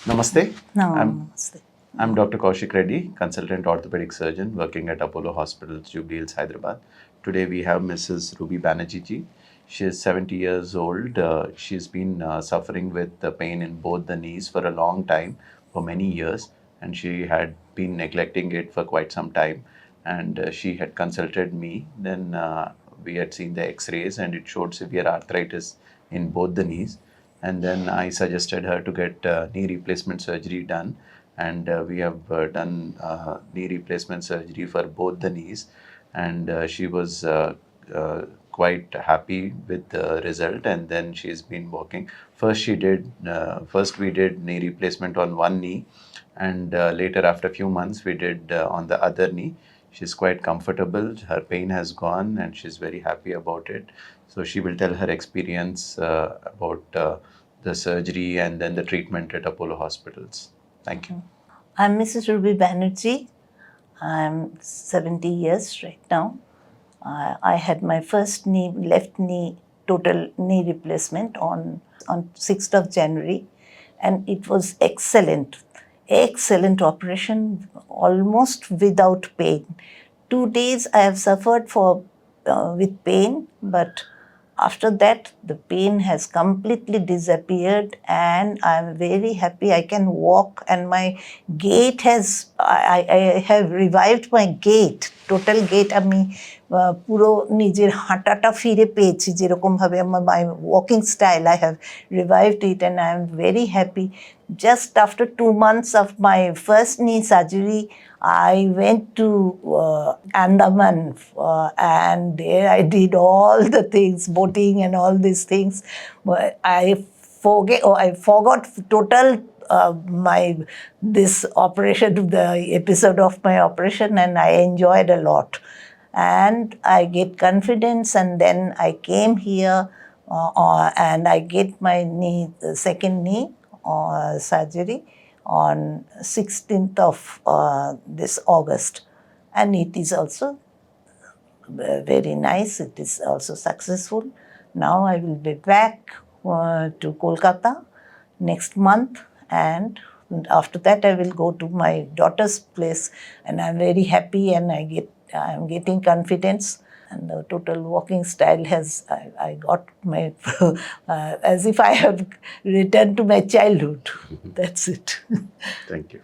Namaste. No, I'm namaste. I'm Dr. Kaushik Reddy, consultant orthopedic surgeon working at Apollo Hospital, Jubilee Hills, Hyderabad. Today we have Mrs. Ruby Banerjee ji. She is 70 years old. She's been suffering with the pain in both the knees for a long time, for many years, and she had been neglecting it for quite some time. And she had consulted me. Then we had seen the X-rays, and it showed severe arthritis in both the knees. And then I suggested her to get knee replacement surgery done, and we have done knee replacement surgery for both the knees, and she was quite happy with the result, and then she's been walking. First we did knee replacement on one knee, and later after a few months we did on the other knee. She's quite comfortable, her pain has gone, and she's very happy about it. So she will tell her experience about the surgery and then the treatment at Apollo hospitals. Thank you. I'm Mrs. Ruby Banerjee. I'm 70 years right now. I had my first left knee, total knee replacement on 6th of January, and it was excellent. Excellent operation, almost without pain. 2 days I have suffered with pain, but after that the pain has completely disappeared, and I'm very happy I can walk, and my gait has I have revived my gait, total gait. আমি পুরো নিজের হাঁটাটা ফিরে পেয়েছি, যেরকমভাবে আমার my walking style, I have revived it, and I am very happy. Just after 2 months of my first knee surgery, I went to Andaman, and there I did all the things, boating and all these things. But I forgot total my this operation, the episode of my operation, and I enjoyed a lot. And I get confidence, and then I came here, and I get my second knee surgery on 16th of this August, and it is also very nice. It is also successful. Now I will be back to Kolkata next month, and after that I will go to my daughter's place, and I'm very happy, and I'm getting confidence, and the total walking style has, I got my as if I have returned to my childhood. That's it. Thank you.